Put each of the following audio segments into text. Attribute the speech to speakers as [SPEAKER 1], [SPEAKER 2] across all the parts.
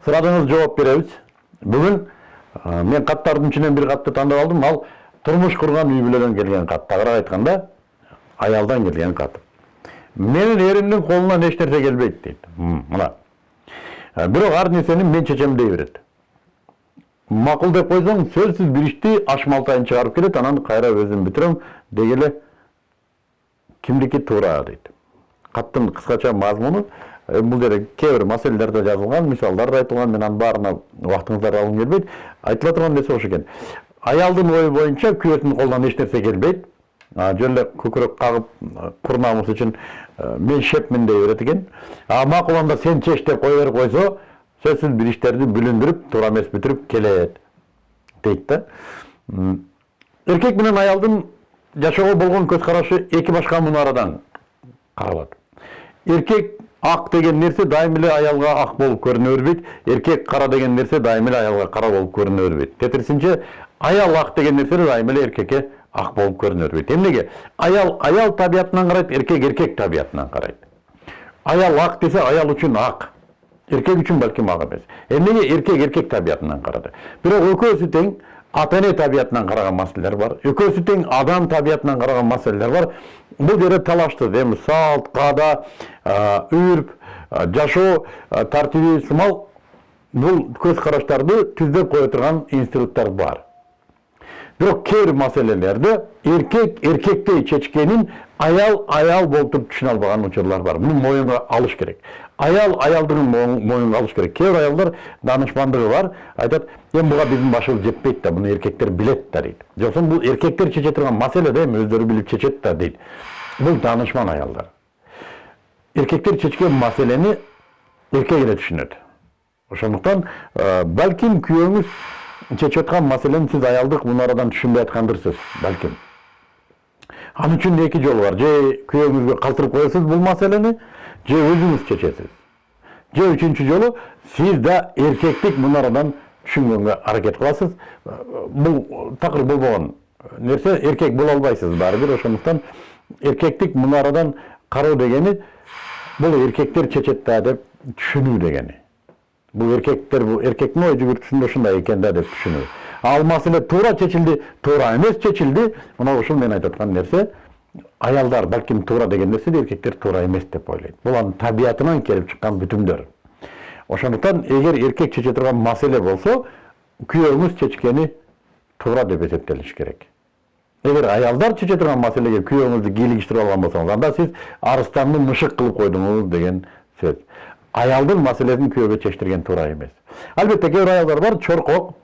[SPEAKER 1] Сұрадыңыз, жооп беребиз. Бүгүн мен каттардын ичинен бир катты тандап алдым. Ал турмуш курган үй бүлөдөн келген кат. Тагыраак айтканда, аялдан келген кат. Менин эримдин колунан эч нерсе келбейт дейт. Мына. Бирок ар нерсени мен чечем дей берет. Макул деп койсоң, сөзсүз бир ишти ашмалтайын чыгарып келет, анан кайра өзүм бүтүрөм дегеле кимдики туура дейт. Каттын кыскача мазмуну бул жерде кээ бир маселелерде жазылган, мисалдар да айтылган, мен анын баарына убактыңыздарды алгым келбейт. Айтыла турган нерсе ошо экен. Аялдын ою боюнча күйөөсүнүн колунан эч нерсе келбейт. Жөн эле көкүрөк кагып, кур намус үчүн мен шепмин дей берет экен. Макул анда сен чеч деп кое берип койсо, сөзсүз бир иштерди бүлүндүрүп, туура эмес бүтүрүп келет дейт да. Эркек менен аялдын жашоого болгон көз карашы эки башка мунарадан каралат. Эркек ак деген нерсе дайым эле аялга ак болуп көрүнө бербейт. Эркек кара деген нерсе дайым эле аялга кара болуп көрүнө бербейт. Тетирисинче аял ак деген нерсе дайым эле эркекке ак болуп көрүнө бербейт. Эмнеге? Аял табиятынан карайт, эркек табиятынан карайт. Аял ак десе, аял үчүн ак. Эркек үчүн балким ак эмес. Эмнеге эркек табиятынан карады. Бирок экөөсү тең ата-эне табиятынан караган маселелер бар. Экөөсү тең адам табиятынан караган маселелер бар. Бул жерде талашты, эми салт, каада, үрп, жашоо тартиби сымал бул көз караштарды түздөп кое турган институттар бар. Бирок кээ бир маселелерде эркектей чечкенин аял болуп туруп түшүнө албаган учурлар бар. Муну моюнга алыш керек. Аялдыгын моюнга алыш керек. Кээ бир аялдар данышмандыгы бар, айтат, эми буга биздин башыбыз жетпейт да, буну эркектер билет да дейт. Жоксо бул эркектер чече турган маселе да, эми өздөрү билип чечет да дейт. Бул данышман аялдар. Эркектер чечкен маселени эркек эле түшүнөт. Ошондуктан балким күйөөңүз чечип аткан маселени сиз аялдык мунарадан түшүнбөй аткандырсыз, балким. Анын үчүн эки жол бар. Же күйөөңүзгө калтырып коесуз бул маселени, же өзүңүз чечесиз. Же үчүнчү жолу сиз да эркектик мунарадан түшүнгөнгө аракет кыласыз. Бул такыр болбогон нерсе, эркек боло албайсыз баары бир. Ошондуктан эркектик мунарадан кароо дегени бул эркектер чечет да деп түшүнүү дегени. Бул эркектин ой жүгүртүшүндө ушундай экен да деп түшүнүү. Ал маселе туура чечилди, туура эмес чечилди. Мына ушул мен айтып аткан нерсе, аялдар балким туура деген нерсе, эркектер туура эмес деп ойлойт. Бул анын табиятынан келип чыккан бүтүмдөр. Ошондуктан эгер эркек чече турган маселе болсо, күйөөңүз чечкени туура деп эсептелиш керек. Эгер аялдар чече турган маселеге күйөөңүздү кийлигиштирип алган болсоңуз, анда сиз арыстанды мышык кылып койдуңуз деген сөз. Аялдын маселесин күйөөгө чечтирген туура эмес. Албетте кээ бир аялдар бар, чоркок,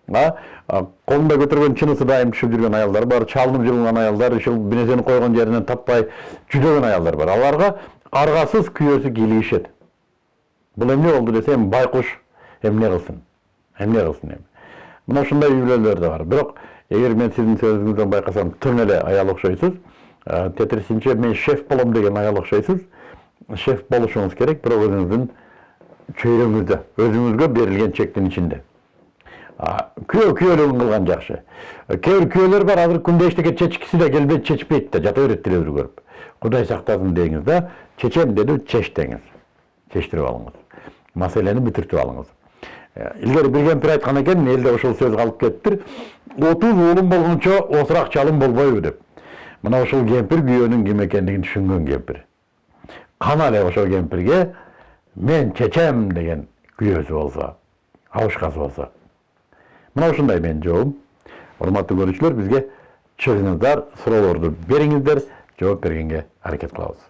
[SPEAKER 1] колунда көтөргөн чынысы дайым түшүп жүргөн аялдар бар, чалынып жылган аялдар, ушул бинесени койгон жеринен таппай жүдөгөн аялдар бар. Аларга аргасыз күйөөсү кийлигишет. Бул эмне болду десем, байкуш эмне кылсын? Эми. Мына ушундай үй бүлөлөр да бар. Бирок эгер мен сиздин сөзүңүздөн байкасам, тың эле аял окшойсуз, тетирисинче мен шеф болом деген аял окшойсуз. Шеф болушуңуз керек, бирок өзүңүздүн чөйрөңүздө, өзүңүзгө берилген чектин ичинде. Күйөөлүгүн кылган жакшы. Кээ бир күйөөлөр бар, азыр күндө эчтеке чечкиси да келбейт, чечпейт да, жата берет телевизор көрүп. Кудай сактасын деңиз да, чечем деди, чеч деңиз. Чечтирип алыңыз. Маселени бүтүртүп алыңыз. Илгери бир кемпир айткан экен, элде ошол сөз калып кетиптир. 30 уулум болгончо осурак чалым болбойбу деп. Мына ошол кемпир күйөөнүн ким экендигин түшүнгөн кемпир. Кана эле ошол кемпирге мен чечем деген күйөөсү болсо, абышкасы болсо. Мына ушундай менин жообум. Урматтуу көрүүчүлөр, бизге чыгыңыздар, суроолорду бериңиздер, жооп бергенге аракет кылабыз.